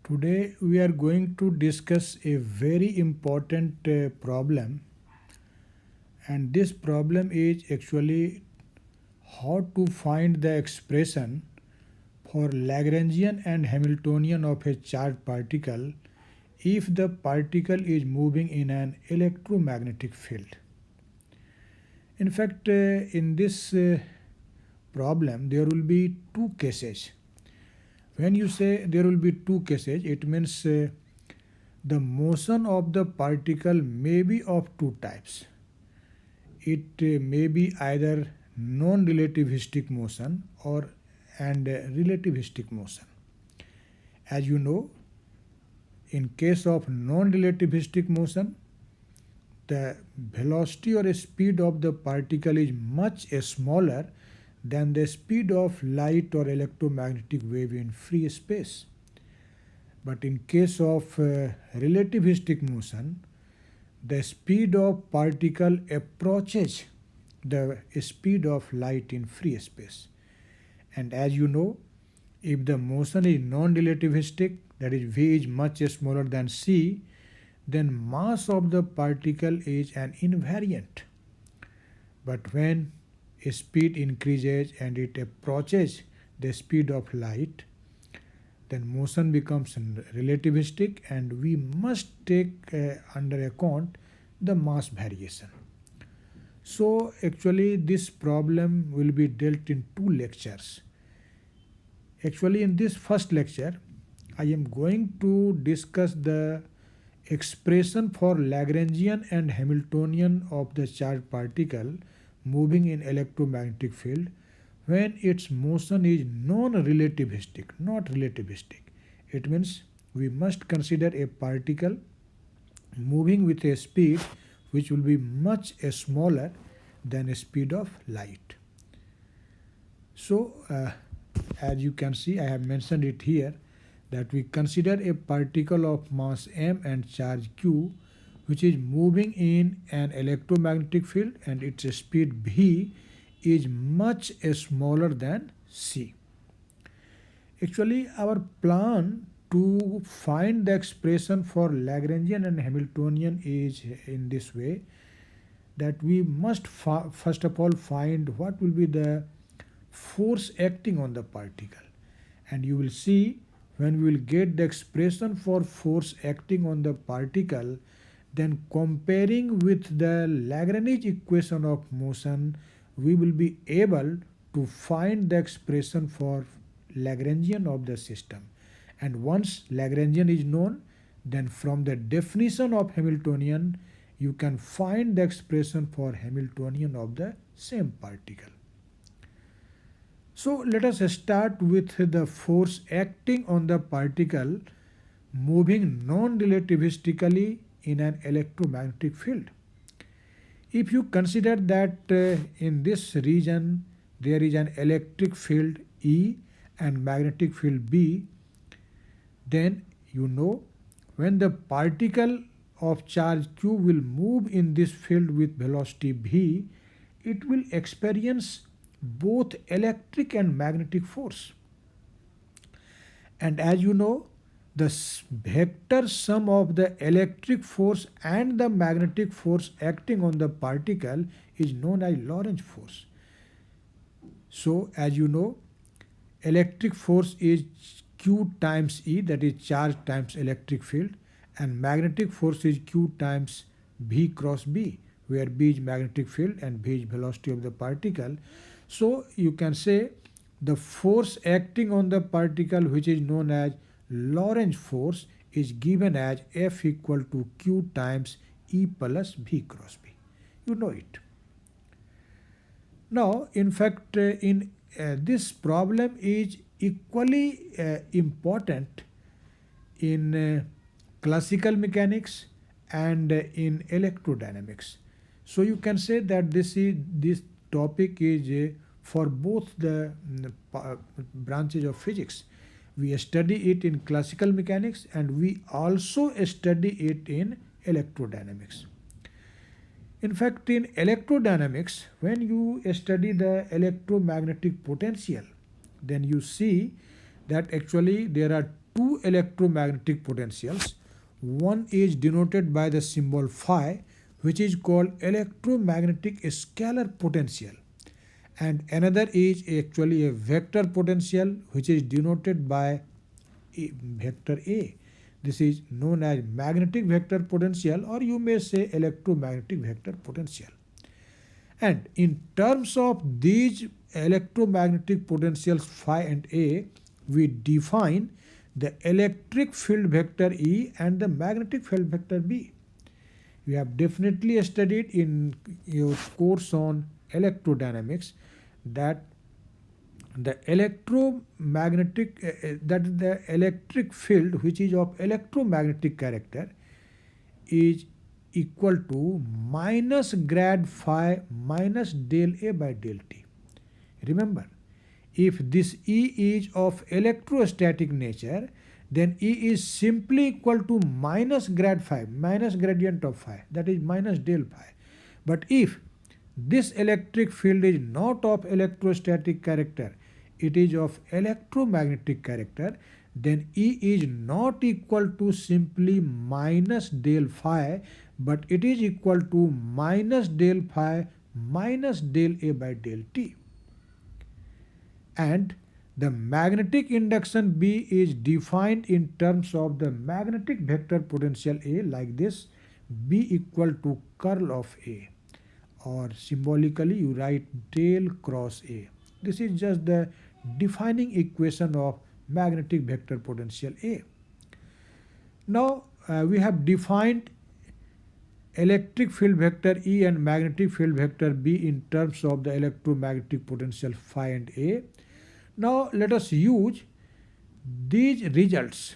Today we are going to discuss a very important problem, and this problem is actually how to find the expression for Lagrangian and Hamiltonian of a charged particle if the particle is moving in an electromagnetic field. In fact, in this problem, there will be two cases. When you say there will be two cases, it means the motion of the particle may be of two types. It may be either non-relativistic motion or relativistic motion. As you know, in case of non-relativistic motion, the velocity or speed of the particle is much smaller than the speed of light or electromagnetic wave in free space. But in case of relativistic motion, the speed of particle approaches the speed of light in free space. And as you know, if the motion is non-relativistic, that is v is much smaller than c, then mass of the particle is an invariant. But when speed increases and it approaches the speed of light, then motion becomes relativistic and we must take under account the mass variation. So actually this problem will be dealt in two lectures. Actually in this first lecture, I am going to discuss the expression for Lagrangian and Hamiltonian of the charged particle moving in electromagnetic field when its motion is non-relativistic, not relativistic. It means we must consider a particle moving with a speed which will be much smaller than the speed of light. So as you can see, I have mentioned it here that we consider a particle of mass m and charge q which is moving in an electromagnetic field and its speed v is much smaller than c. Actually, our plan to find the expression for Lagrangian and Hamiltonian is in this way, that we must first of all find what will be the force acting on the particle. And you will see when we will get the expression for force acting on the particle, then comparing with the Lagrange equation of motion, we will be able to find the expression for Lagrangian of the system. And once Lagrangian is known, then from the definition of Hamiltonian, you can find the expression for Hamiltonian of the same particle. So let us start with the force acting on the particle moving non-relativistically in an electromagnetic field. If you consider that in this region there is an electric field E and magnetic field B, then you know when the particle of charge q will move in this field with velocity v, it will experience both electric and magnetic force. And as you know, the vector sum of the electric force and the magnetic force acting on the particle is known as Lorentz force. So as you know, electric force is q times E, that is charge times electric field, and magnetic force is q times v cross B, where B is magnetic field and v is velocity of the particle. So you can say the force acting on the particle, which is known as Lorentz force, is given as F equal to q times E plus v cross B. You know it. Now, in fact, in this problem is equally important in classical mechanics and in electrodynamics. So you can say that this topic is for both the branches of physics. We study it in classical mechanics and we also study it in electrodynamics. In fact, in electrodynamics, when you study the electromagnetic potential, then you see that actually there are two electromagnetic potentials. One is denoted by the symbol phi, which is called electromagnetic scalar potential, and another is actually a vector potential, which is denoted by vector A. This is known as magnetic vector potential, or you may say electromagnetic vector potential. And in terms of these electromagnetic potentials phi and A, we define the electric field vector E and the magnetic field vector B. You have definitely studied in your course on electrodynamics that the electromagnetic that the electric field, which is of electromagnetic character, is equal to minus grad phi minus del A by del T. Remember, if this E is of electrostatic nature, then E is simply equal to minus grad phi, minus gradient of phi, that is minus del phi. But if this electric field is not of electrostatic character, it is of electromagnetic character, then E is not equal to simply minus del phi, but it is equal to minus del phi minus del A by del T. And the magnetic induction B is defined in terms of the magnetic vector potential A like this: B equal to curl of A, or symbolically you write del cross A. This is just the defining equation of magnetic vector potential A. Now we have defined electric field vector E and magnetic field vector B in terms of the electromagnetic potential phi and A. Now let us use these results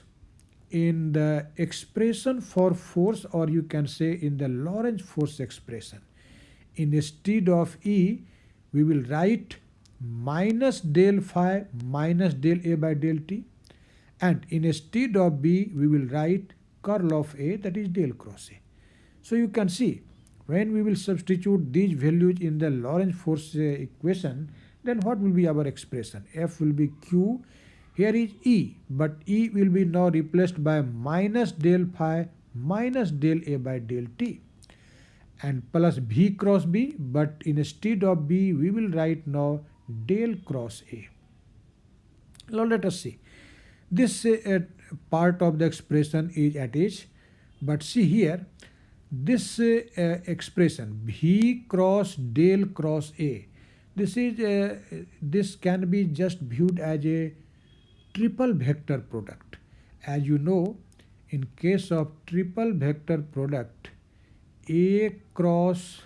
in the expression for force, or you can say in the Lorentz force expression. Instead of E, we will write minus del phi minus del A by del T, and instead of B, we will write curl of A, that is del cross A. So you can see, when we will substitute these values in the Lorentz force equation, then what will be our expression? F will be Q. Here is E, but E will be now replaced by minus del phi minus del A by del T, and plus V cross B, but instead of B, we will write now del cross A. Now let us see. This part of the expression is at H, but see here, this expression V cross del cross A, this can be just viewed as a triple vector product. As you know, in case of triple vector product, A cross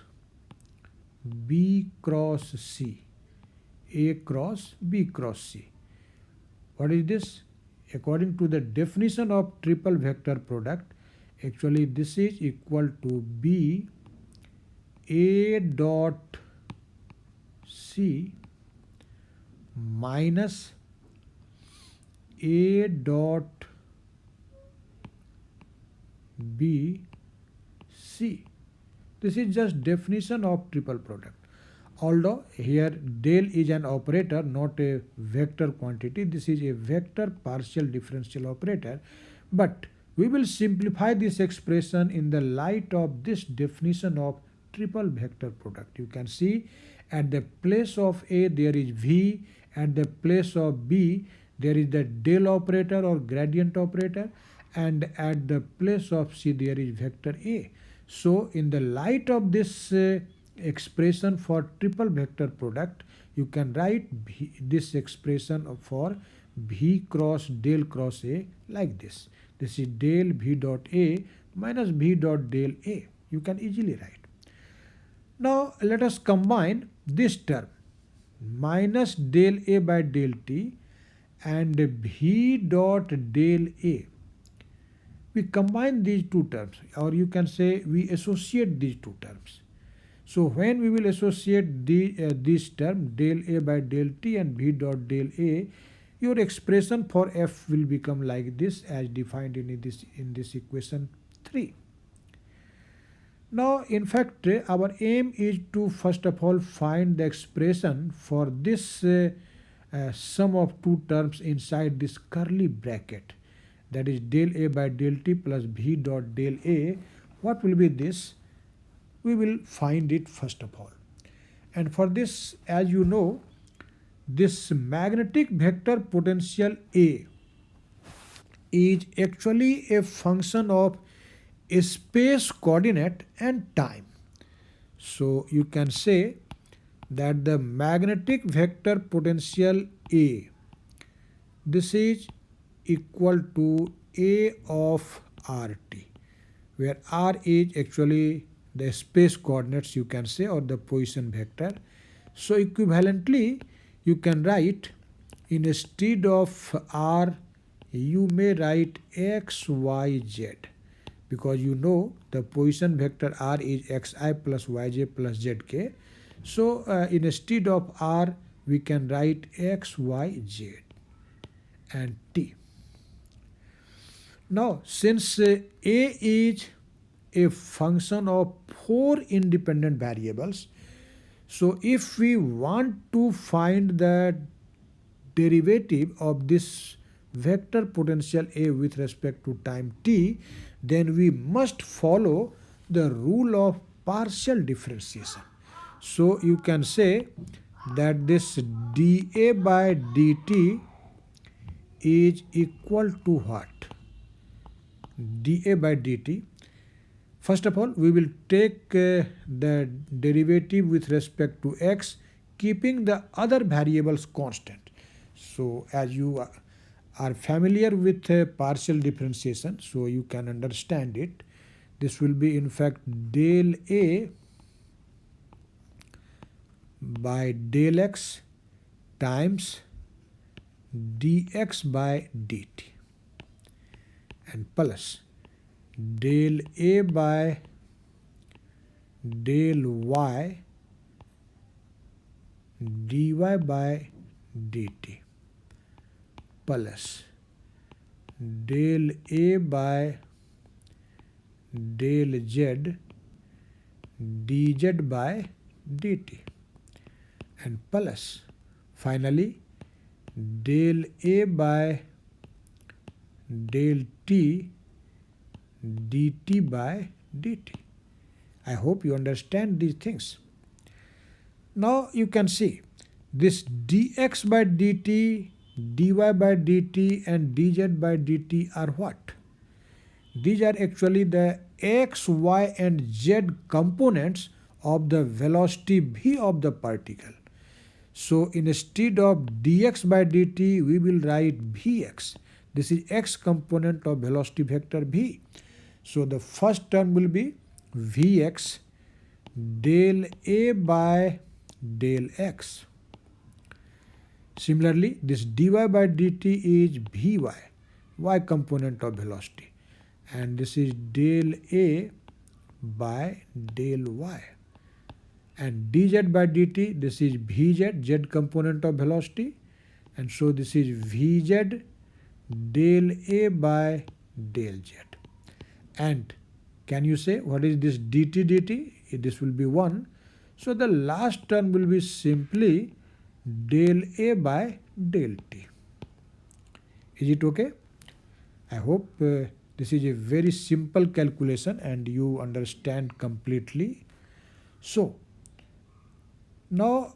B cross C, A cross B cross C. What is this? According to the definition of triple vector product, actually this is equal to B A dot C minus A dot B C. This is just definition of triple product. Although here del is an operator, not a vector quantity, this is a vector partial differential operator, but we will simplify this expression in the light of this definition of triple vector product. You can see at the place of A there is V, at the place of B there is the del operator or gradient operator, and at the place of C there is vector A. So in the light of this expression for triple vector product, you can write this expression for V cross del cross A like this. This is del V dot A minus V dot del A. You can easily write. Now let us combine this term minus del A by del T and V dot del A. We combine these two terms, or you can say we associate these two terms. So when we will associate this term del A by del T and V dot del A, your expression for F will become like this, as defined in this equation 3. Now in fact our aim is to first of all find the expression for this sum of two terms inside this curly bracket. that is del A by del T plus V dot del A. What will be this? We will find it first of all. And for this, as you know, this magnetic vector potential A is actually a function of space coordinate and time. So you can say that the magnetic vector potential A, this is equal to A of RT, where R is actually the space coordinates, you can say, or the position vector. So equivalently, you can write, instead of R, you may write x, y, z, because you know the position vector R is xi plus yj plus zk. So instead of R, we can write x, y, z and t. Now, since A is a function of 4 independent variables, so if we want to find the derivative of this vector potential A with respect to time t, then we must follow the rule of partial differentiation. So you can say that this dA by dt is equal to what? dA by dt. First of all, we will take the derivative with respect to x, keeping the other variables constant. So as you are familiar with partial differentiation, so you can understand it. This will be in fact del A by del x times dx by dt, and plus del A by del y dy by dt, plus del A by del z dz by dt, and plus finally del A by del t dt by dt. I hope you understand these things. Now you can see this dx by dt, dy by dt and dz by dt are what? These are actually the x, y and z components of the velocity v of the particle. So instead of dx by dt, we will write vx. This is x component of velocity vector v. So the first term will be vx del A by del x. Similarly, this dy by dt is vy, y component of velocity, and this is del A by del y. And dz by dt, this is vz, z component of velocity, and so this is vz del A by del z. And can you say what is this dt dt? This will be 1. So the last term will be simply del A by del t. Is it okay? I hope this is a very simple calculation and you understand completely. So now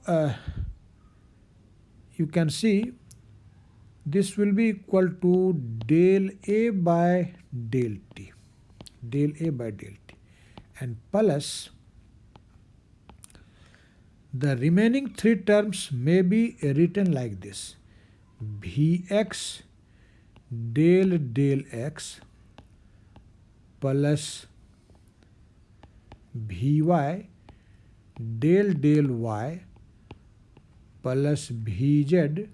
you can see this will be equal to del A by del t, del A by del t, and plus the remaining 3 terms may be written like this: vx del del x plus vy del del y plus vz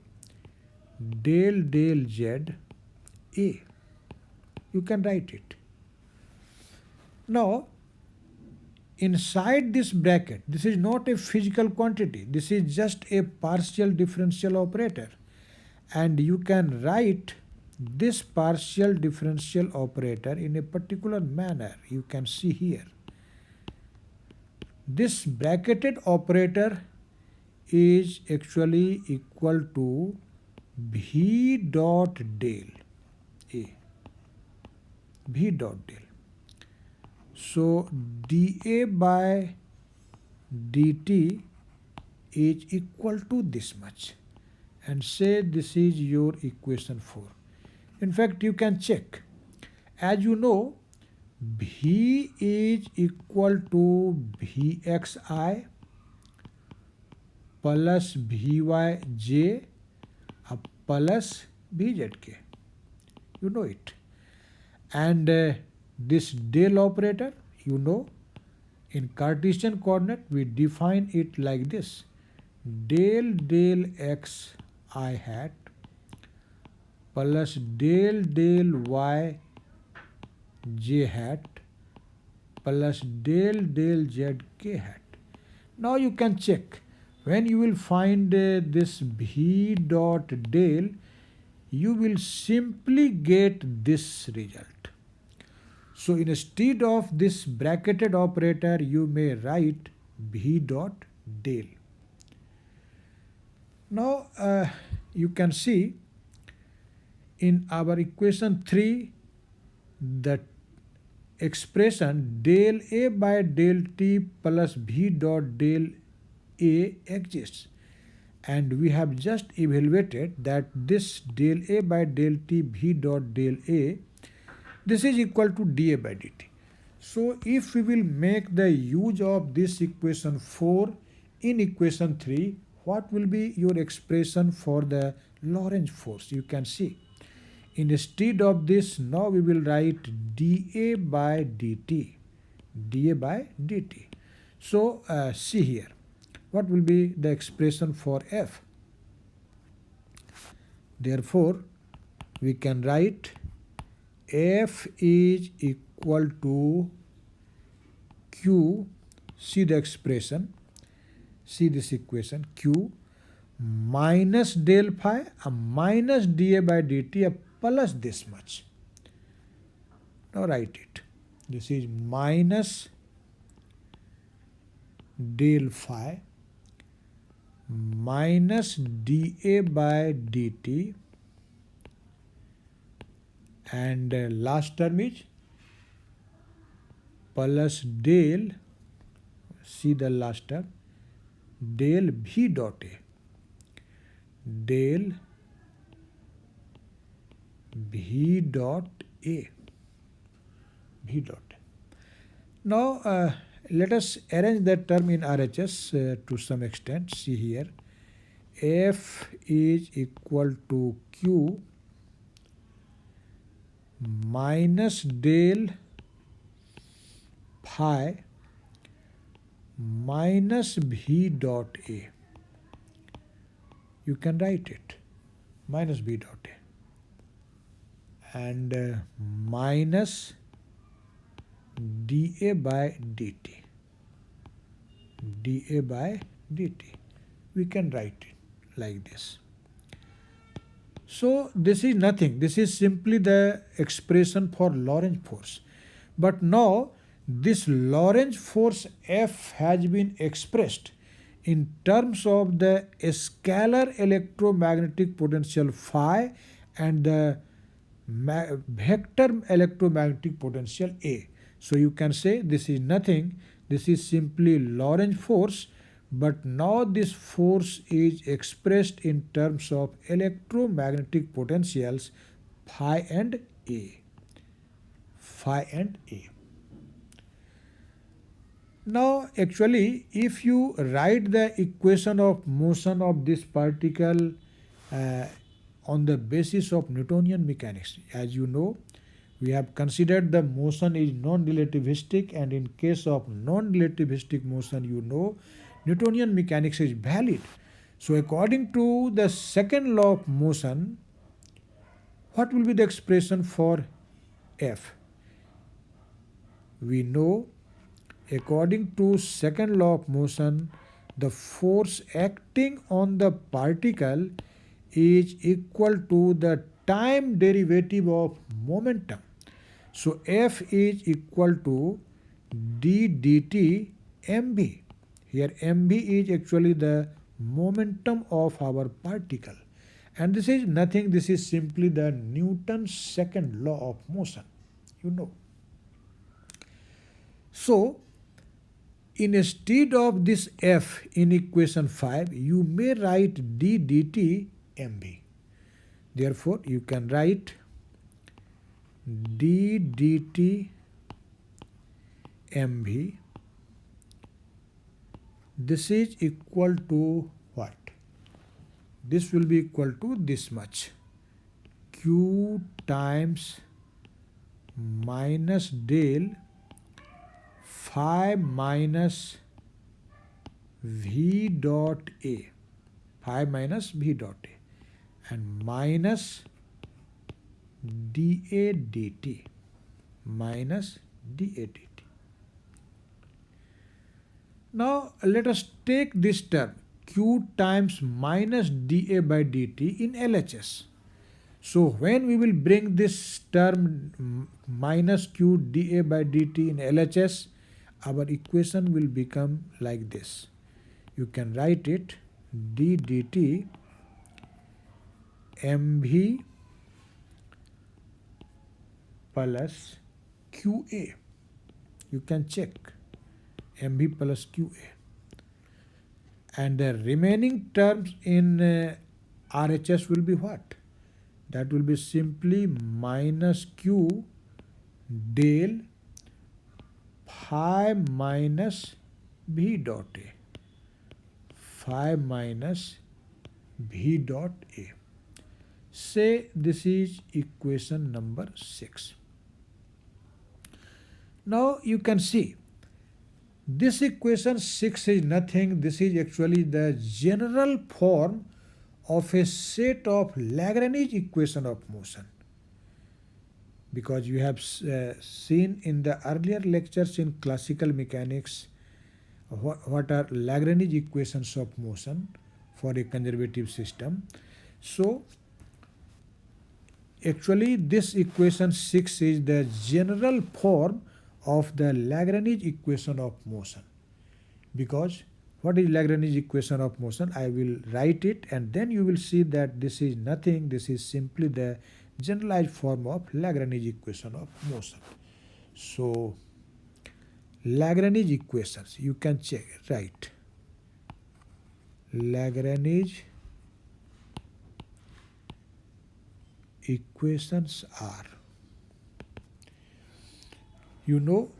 del del z a. You can write it. Now, inside this bracket, this is not a physical quantity. This is just a partial differential operator. And you can write this partial differential operator in a particular manner. You can see here. This bracketed operator is actually equal to v dot del A. v dot del. So dA by dt is equal to this much, and say this is your equation 4. In fact, you can check. As you know, V is equal to Vxi plus Vyj plus Vzk. You know it. And this del operator, you know, in Cartesian coordinate we define it like this: del xi hat plus del y j hat plus del z k hat. Now you can check. When you will find this v dot del, you will simply get this result. So instead of this bracketed operator, you may write v dot del. Now you can see in our equation 3, the expression del A by del T plus v dot del A exists. And we have just evaluated that this del A by del T v dot del A, this is equal to dA by dt. So if we will make the use of this equation 4 in equation 3, what will be your expression for the Lorentz force? You can see. Instead of this, now we will write dA by dt. dA by dt. So see here. What will be the expression for F? Therefore, we can write F is equal to Q, see the expression, see this equation, Q minus del phi minus dA by dt plus this much. Now write it. This is minus del phi minus dA by dt, and last term is plus del, see the last term, del v dot A, del v dot A, v dot A. Now let us arrange that term in RHS to some extent. See here, F is equal to Q minus del phi minus v dot A. You can write it, minus v dot A, and minus dA by dt. dA by dt. We can write it like this. So this is nothing. This is simply the expression for Lorentz force. But now this Lorentz force F has been expressed in terms of the scalar electromagnetic potential phi and the vector electromagnetic potential A. So you can say this is nothing. This is simply Lorentz force, but now this force is expressed in terms of electromagnetic potentials phi and A. Phi and A. Now actually, if you write the equation of motion of this particle on the basis of Newtonian mechanics, as you know, we have considered the motion is non-relativistic, and in case of non-relativistic motion, you know, Newtonian mechanics is valid. So according to the second law of motion, what will be the expression for F? We know, according to second law of motion, the force acting on the particle is equal to the time derivative of momentum. So F is equal to d dt mv. Here mv is actually the momentum of our particle. And this is nothing, this is simply the Newton's second law of motion. you know. So instead of this f in equation 5, you may write d dt mv. Therefore, you can write d dt mv. This is equal to what? This will be equal to this much. Q times minus del phi minus v dot a. Phi minus v dot a. And minus dA dt. Minus dA dt. Now let us take this term q times minus dA by dt in LHS. So when we will bring this term minus q dA by dt in LHS, our equation will become like this. You can write it d dt mv plus qa. You can check mv plus qa. And the remaining terms in RHS will be what? That will be simply minus q del phi minus v dot a. Phi minus v dot a. Say this is equation number 6. Now you can see this equation 6 is nothing. This is actually the general form of a set of Lagrange equation of motion. Because you have seen in the earlier lectures in classical mechanics what are Lagrange equations of motion for a conservative system. So actually this equation 6 is the general form of the Lagrange equation of motion. Because what is Lagrange equation of motion? I will write it and then you will see that this is nothing. This is simply the generalized form of Lagrange equation of motion. So Lagrange equations, you can check, right? Lagrange equations are, you know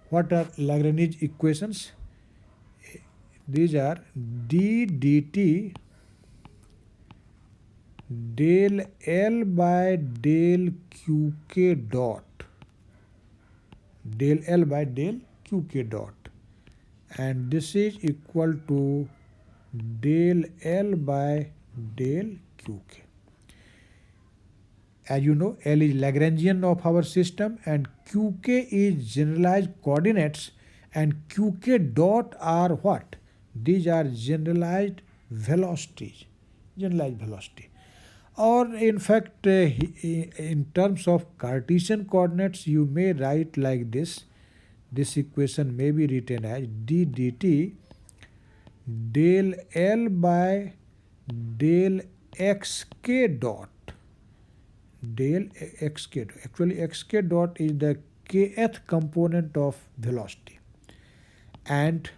what are Lagrange equations? These are d dt del L by del qk dot. Del L by del qk dot. And this is equal to del L by del qk. As you know, L is Lagrangian of our system and qk is generalized coordinates and qk dot are what? These are generalized velocities. Generalized velocity. Or in fact, in terms of Cartesian coordinates, you may write like this. This equation may be written as d dt del L by del xk dot. Del xk dot. Actually, xk dot is the kth component of velocity. And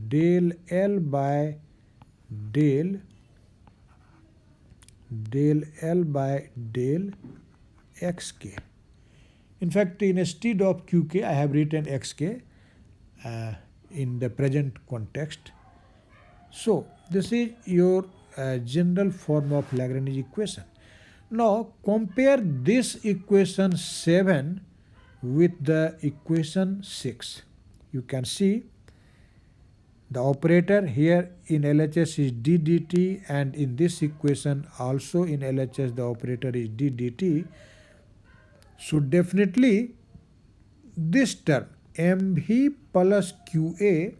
del L by del L by del xk. In fact, instead of qk, I have written xk in the present context. So this is your general form of Lagrange equation. Now compare this equation 7 with the equation 6. You can see the operator here in LHS is d dt and in this equation also in LHS the operator is d dt. So definitely this term mv plus qa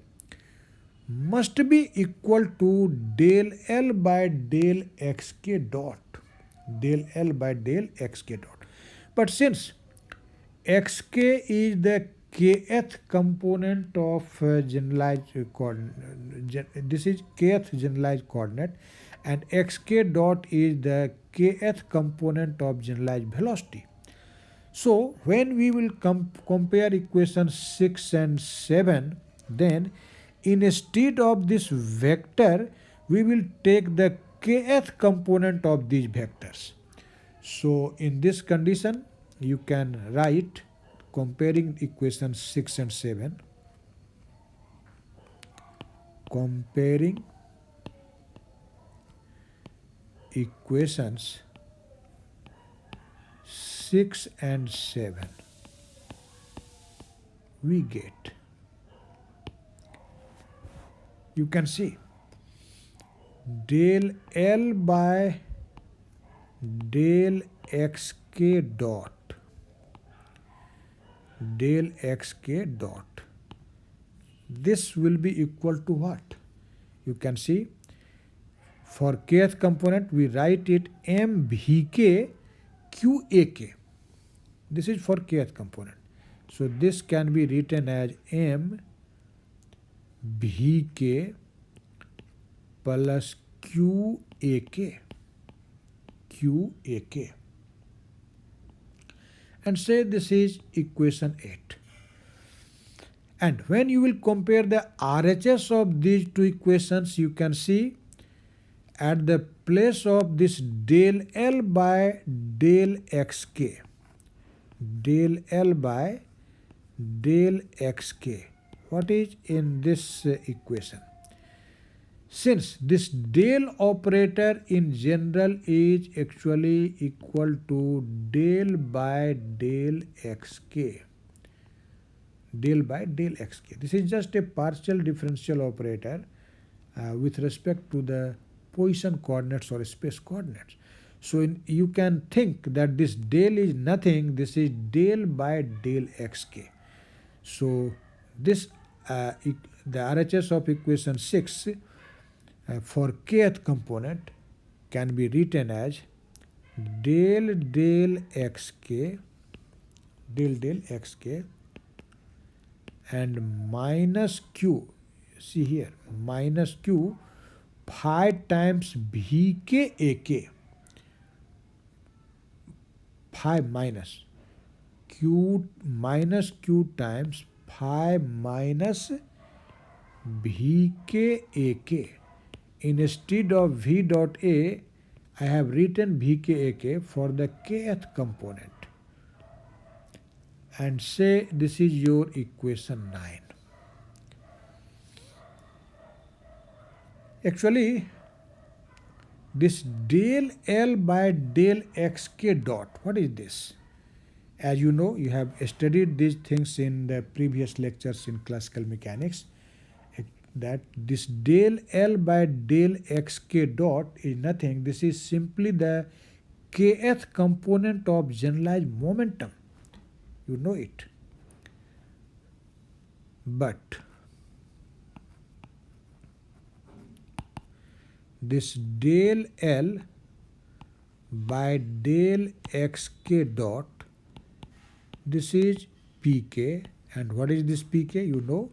must be equal to del L by del xk dot. Del L by del xk dot. But since xk is the kth component of generalized coordinate, this is kth generalized coordinate and xk dot is the kth component of generalized velocity. So when we will compare equation 6 and 7, then instead of this vector, we will take the kth component of these vectors. So in this condition, you can write comparing equation 6 and 7, comparing equations 6 and 7, we get, you can see, del L by del xk dot, del xk dot. This will be equal to what? You can see, for kth component we write it mvk qak. This is for kth component. So this can be written as m vk plus qak, qak, and say this is equation 8. And when you will compare the RHS of these two equations, you can see at the place of this del L by del xk, del L by del xk, what is in this equation? Since this del operator in general is actually equal to del by del xk, del by del xk. This is just a partial differential operator with respect to the position coordinates or space coordinates. So you can think that this del is nothing, this is del by del xk. So this the RHS of equation 6 for kth component can be written as del del xk, del del xk, and minus q, see here, minus q phi times vk ak, phi minus q times phi minus vk ak. Instead of v dot a, I have written vk ak for the kth component, and say this is your equation 9. Actually, this del L by del xk dot, what is this? As you know, you have studied these things in the previous lectures in classical mechanics, that this del L by del xk dot is nothing. This is simply the kth component of generalized momentum. You know it. But this del L by del xk dot, this is pk, and what is this pk? You know,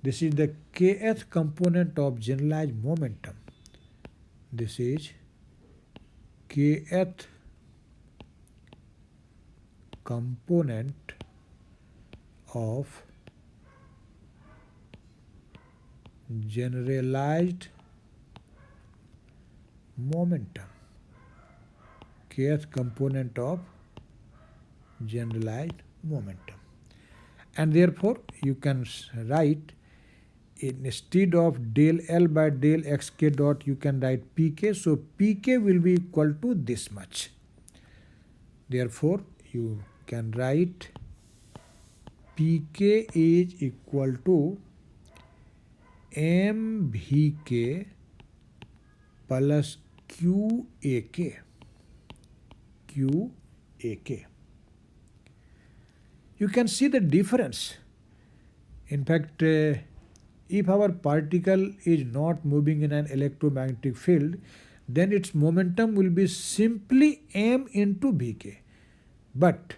this is the kth component of generalized momentum. This is kth component of generalized momentum, kth component of generalized momentum. And therefore you can write, instead of del L by del xk dot, you can write pk. So pk will be equal to this much. Therefore you can write pk is equal to mvk plus qak, qak. You can see the difference. In fact, if our particle is not moving in an electromagnetic field, then its momentum will be simply m into vk. But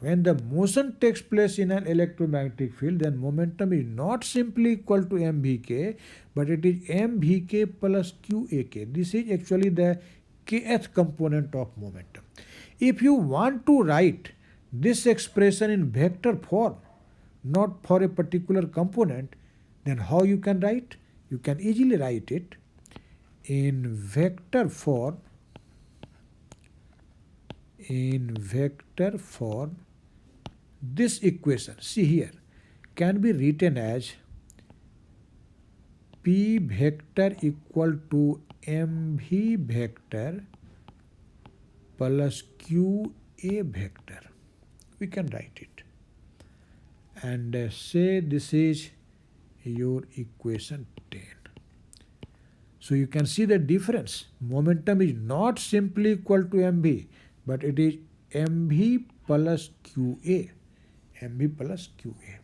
when the motion takes place in an electromagnetic field, then momentum is not simply equal to mvk, but it is mvk plus qak. This is actually the kth component of momentum. If you want to write this expression in vector form, not for a particular component, then how you can write? You can easily write it in vector form. In vector form, this equation, see here, can be written as P vector equal to MV vector plus QA vector. We can write it and say this is your equation 10. So you can see the difference. Momentum is not simply equal to mv, but it is mv plus qa. mv plus qa.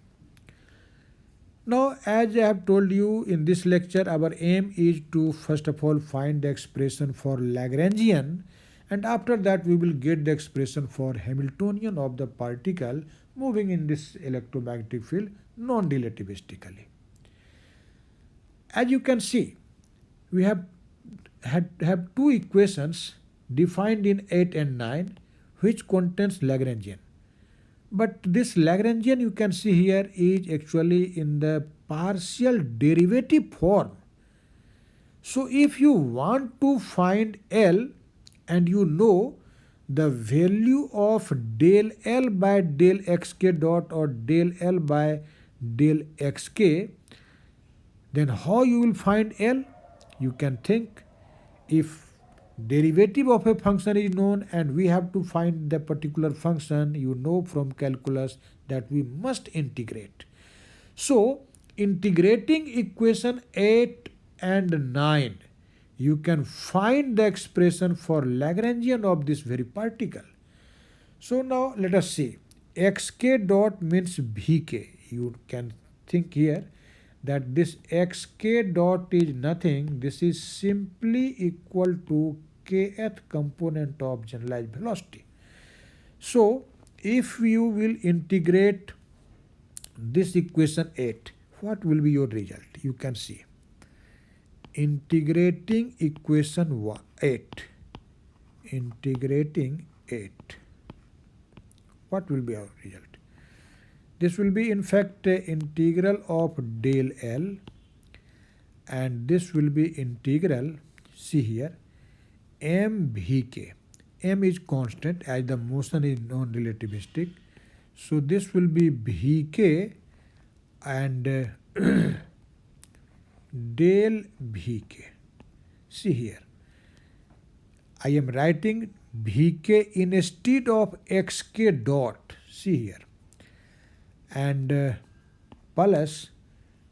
Now, as I have told you in this lecture, our aim is to first of all find the expression for Lagrangian, and after that we will get the expression for Hamiltonian of the particle moving in this electromagnetic field non-relativistically. As you can see, we have two equations defined in 8 and 9 which contains Lagrangian. But this Lagrangian you can see here is actually in the partial derivative form. So if you want to find L and you know the value of del L by del xk dot or del L by del xk, then how you will find L? You can think, if derivative of a function is known and we have to find the particular function, you know from calculus that we must integrate. So integrating equation 8 and 9, you can find the expression for Lagrangian of this very particle. So now let us see. Xk dot means Vk. You can think here that this xk dot is nothing. This is simply equal to kth component of generalized velocity. So if you will integrate this equation 8, what will be your result? You can see. Integrating equation 8. Integrating 8. What will be our result? This will be in fact integral of del L, and this will be integral, see here, m Vk. M is constant as the motion is non-relativistic. So this will be Vk and del Vk. See here, I am writing Vk instead of xk dot. See here. And plus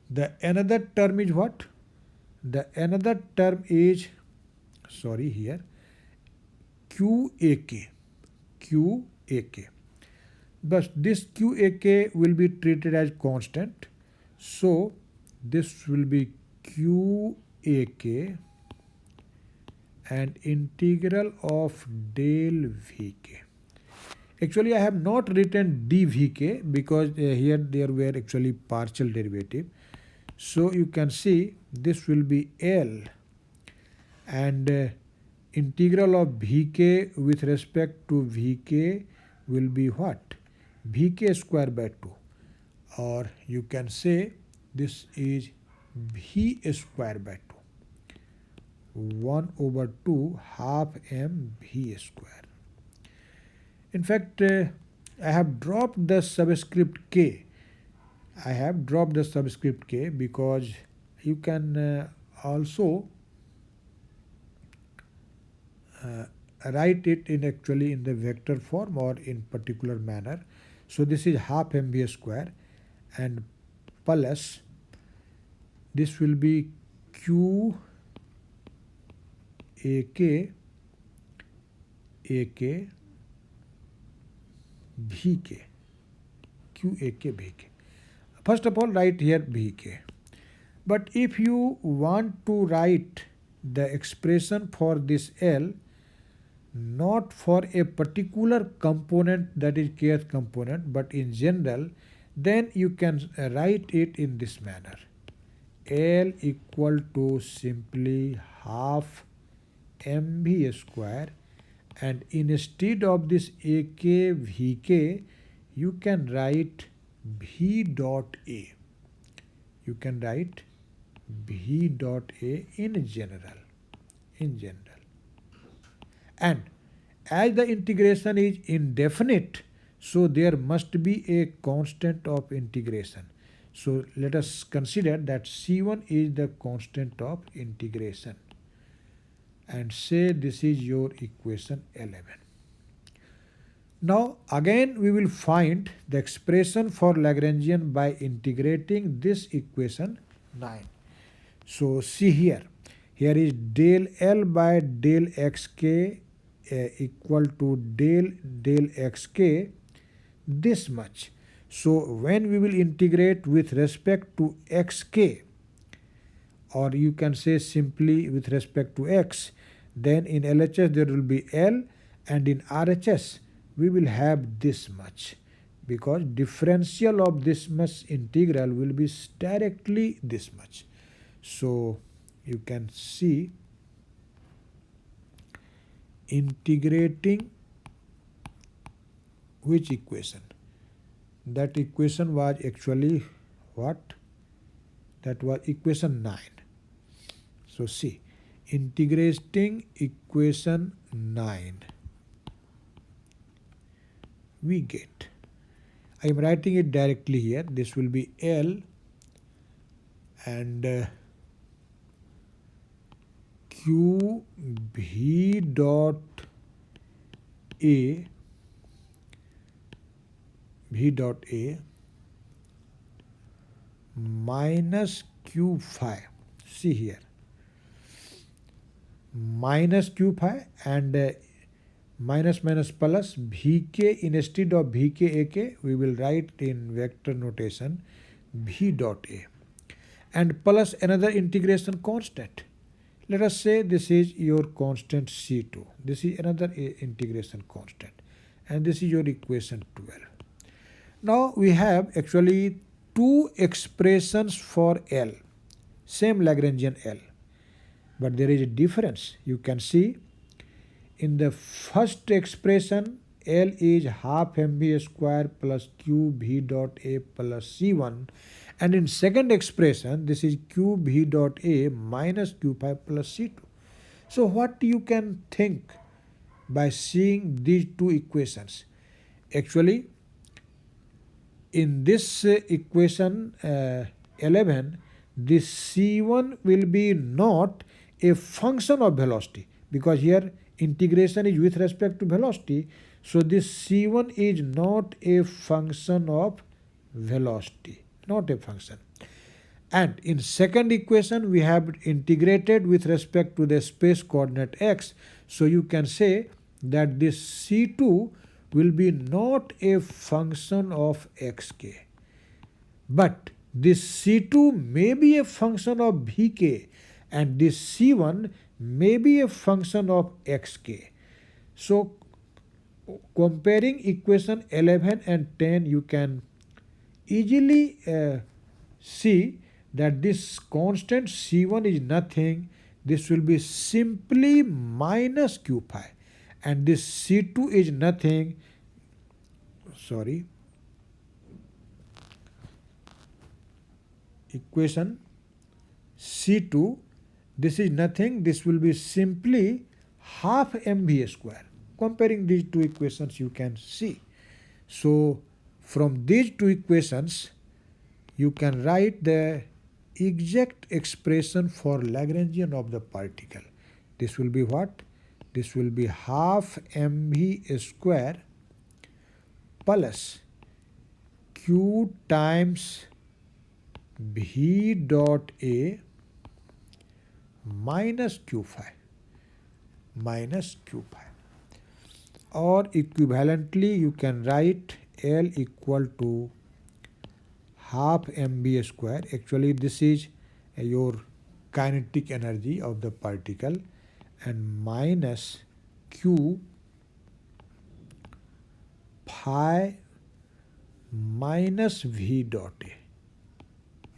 the another term is what? The another term is, sorry here, QAK. QAK. But this QAK will be treated as constant. So this will be QAK and integral of del Vk. Actually, I have not written dvk because here there were actually partial derivative. So you can see this will be L, and integral of Vk with respect to Vk will be what? Vk square by 2, or you can say this is V square by 2. 1 over 2 half m V square. In fact, I have dropped the subscript k. I have dropped the subscript k because you can also write it in actually in the vector form or in particular manner. So this is half mv square and plus this will be q ak Vk. Qak Vk. First of all, write here Vk. But if you want to write the expression for this L not for a particular component, that is kth component, but in general, then you can write it in this manner. L equal to simply half mv square and instead of this AK Vk, you can write V dot A. You can write V dot A in general. In general. And as the integration is indefinite, so there must be a constant of integration. So let us consider that C1 is the constant of integration, and say this is your equation 11. Now again we will find the expression for Lagrangian by integrating this equation 9. So see here, here is del L by del xk equal to del xk, this much. So when we will integrate with respect to xk, or you can say simply with respect to x, then in LHS there will be L, and in RHS we will have this much, because differential of this much integral will be directly this much. So you can see integrating which equation? That equation was actually what? That was equation 9. So see, integrating equation 9, we get, I am writing it directly here, this will be L and Q V dot A minus Q phi. See here, minus Q phi and minus plus Vk, instead of Vk AK we will write in vector notation V dot A, and plus another integration constant. Let us say this is your constant C2. This is another integration constant, and this is your equation 12. Now we have actually two expressions for L, same Lagrangian L, but there is a difference. You can see in the first expression L is half mv square plus q v dot A plus C1, and in second expression this is q v dot A minus q phi plus C2. So what you can think by seeing these two equations? Actually in this equation 11, this C1 will be not a function of velocity, because here integration is with respect to velocity. So this C1 is not a function of velocity, not a function. And in second equation we have integrated with respect to the space coordinate x. So you can say that this C2 will be not a function of xk, but this C2 may be a function of Vk, and this C1 may be a function of xk. So comparing equation 11 and 10, you can easily see that this constant C1 is nothing. This will be simply minus q phi, and this C2 is nothing, equation C2, this is nothing, this will be simply half mv square. Comparing these two equations you can see. So from these two equations you can write the exact expression for Lagrangian of the particle. This will be what? This will be half mv square plus q times v dot A minus q phi, or equivalently you can write L equal to half mv square. Actually this is your kinetic energy of the particle, and minus q phi minus v dot A.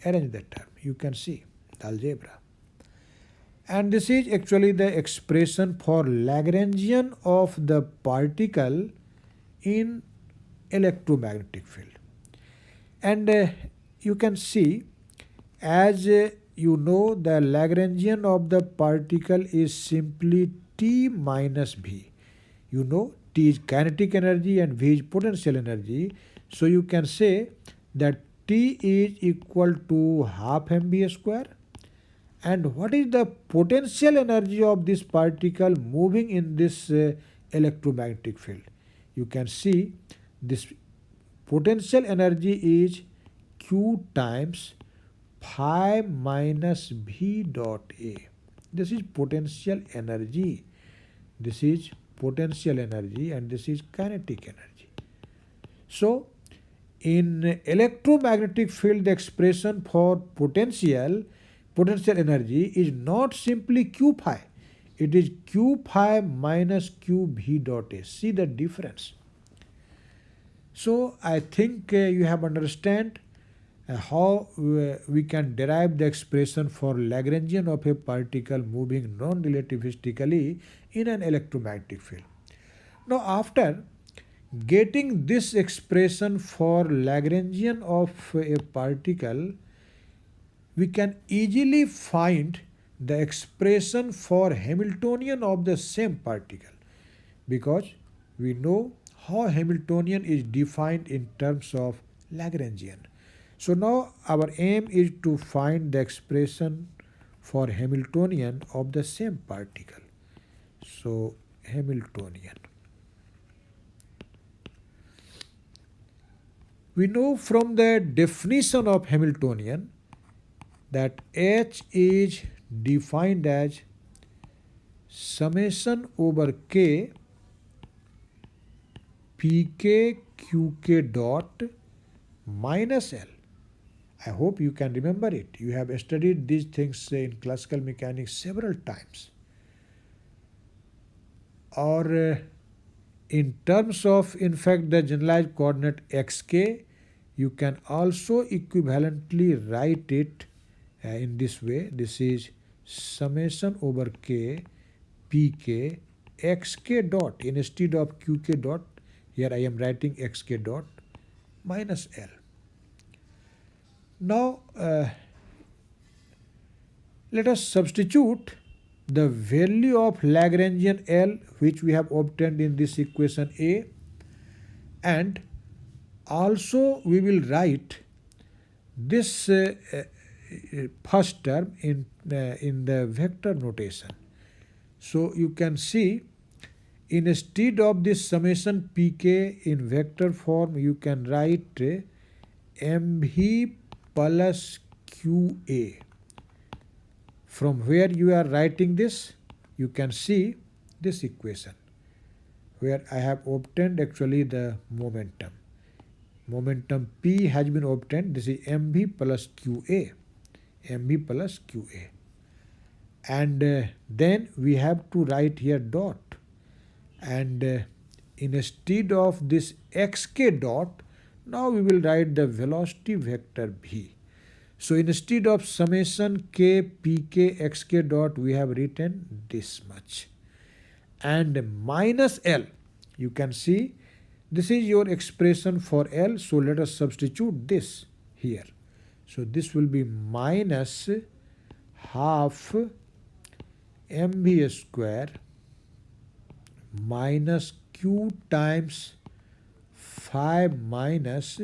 Arrange that term, you can see the algebra. And this is actually the expression for Lagrangian of the particle in electromagnetic field. And you can see, as you know, the Lagrangian of the particle is simply T minus V. You know, T is kinetic energy and V is potential energy. So you can say that T is equal to half mv square. And what is the potential energy of this particle moving in this electromagnetic field? You can see this potential energy is Q times phi minus V dot A. This is potential energy. This is potential energy and this is kinetic energy. So, in electromagnetic field, the expression for potential energy is not simply Q phi. It is Q phi minus Q V dot A. See the difference. So I think you have understand how we can derive the expression for Lagrangian of a particle moving non-relativistically in an electromagnetic field. Now after getting this expression for Lagrangian of a particle, we can easily find the expression for Hamiltonian of the same particle, because we know how Hamiltonian is defined in terms of Lagrangian. So now our aim is to find the expression for Hamiltonian of the same particle. So Hamiltonian. We know from the definition of Hamiltonian that H is defined as summation over K Pk Qk dot minus L. I hope you can remember it. You have studied these things in classical mechanics several times. Or in terms of, in fact, the generalized coordinate xk, you can also equivalently write it in this way. This is summation over K Pk xk dot, instead of Qk dot, here I am writing xk dot minus L. Now let us substitute the value of Lagrangian L which we have obtained in this equation A, and also we will write this first term in the vector notation. So you can see, instead of this summation Pk in vector form, you can write mv plus qa. From where you are writing this, you can see this equation where I have obtained actually the momentum. Momentum P has been obtained. This is mv plus qa. mv plus qa. And then we have to write here dot. And instead of this xk dot, now we will write the velocity vector v. So instead of summation k pk xk dot, we have written this much. And minus L, you can see this is your expression for L. So let us substitute this here. So this will be minus half mv square minus q times phi minus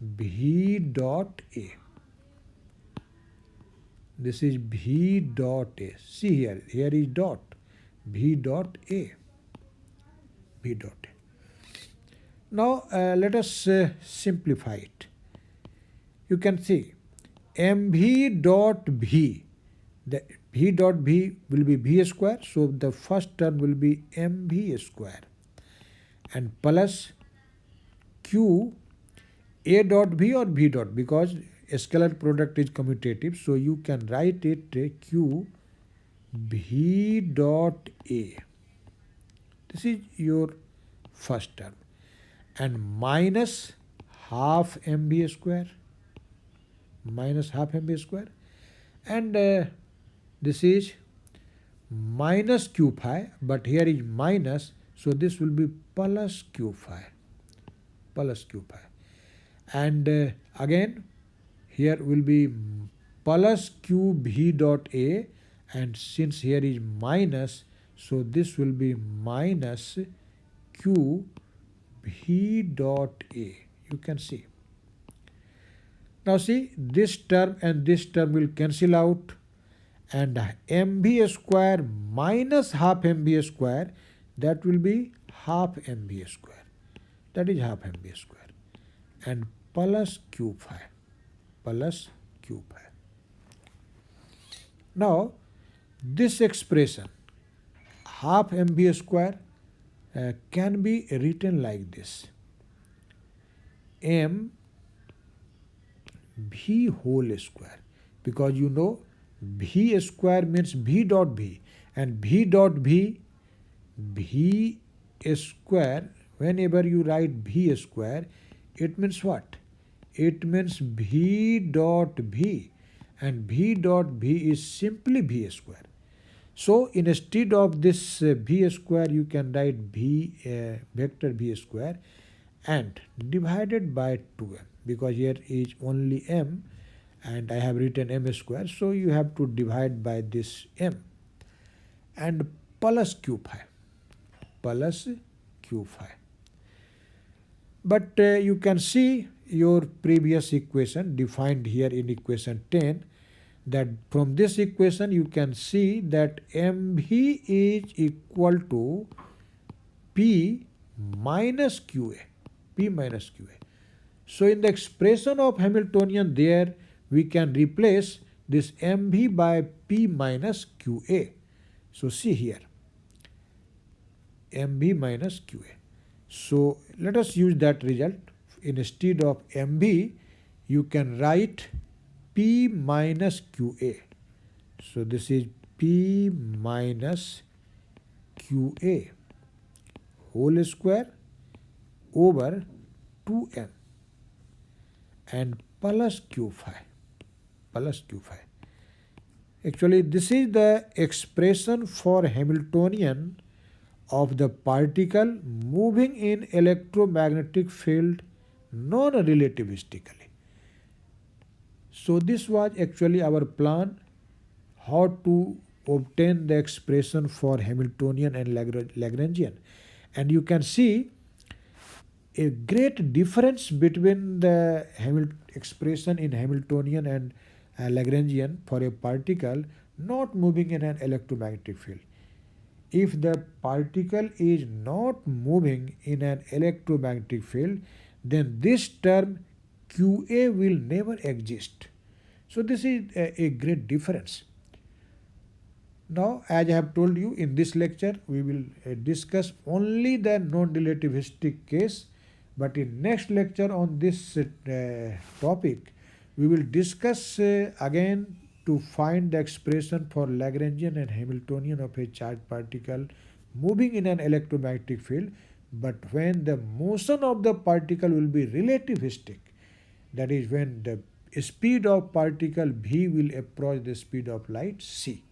v dot a. This is v dot a. See here is dot. V dot a. V dot a. Now let us simplify it. You can see mv dot v. The v dot v will be v square. So the first term will be mv square. And plus q a dot v or v dot, because scalar product is commutative. So you can write it q v dot a. This is your first term. And minus half mv square. Minus half mv square. And This is minus q phi, but here is minus, so this will be plus q phi, plus q phi. And again, here will be plus q v dot a, and since here is minus, so this will be minus q v dot a. You can see. Now see, this term and this term will cancel out, and mv square minus half mv square, that will be half mv square. That is half mv square. And plus q phi, plus q phi. Now this expression half mv square can be written like this: m v whole square, because you know v square means v dot v, and v dot v square, whenever you write v square, it means what? It means v dot v, and v dot v is simply v square. So instead of this v square, you can write vector v square and divided by 2m, because here is only m and I have written m square, so you have to divide by this m, and plus q phi, plus q phi. But you can see your previous equation defined here in equation 10, that from this equation you can see that mv is equal to p minus qa, p minus qa. So in the expression of Hamiltonian there, we can replace this mv by p minus qa. So see here, mv minus qa. So let us use that result. Instead of mv, you can write p minus qa. So this is p minus qa whole square over 2m, and plus q phi, plus q phi. Actually, this is the expression for Hamiltonian of the particle moving in electromagnetic field non-relativistically. So this was actually our plan, how to obtain the expression for Hamiltonian and Lagrangian. And you can see a great difference between the expression in Hamiltonian and Lagrangian for a particle not moving in an electromagnetic field. If the particle is not moving in an electromagnetic field, then this term qa will never exist. So this is a great difference. Now, as I have told you, in this lecture we will discuss only the non-relativistic case, but in next lecture on this topic we will discuss again to find the expression for Lagrangian and Hamiltonian of a charged particle moving in an electromagnetic field, but when the motion of the particle will be relativistic, that is when the speed of particle v will approach the speed of light c.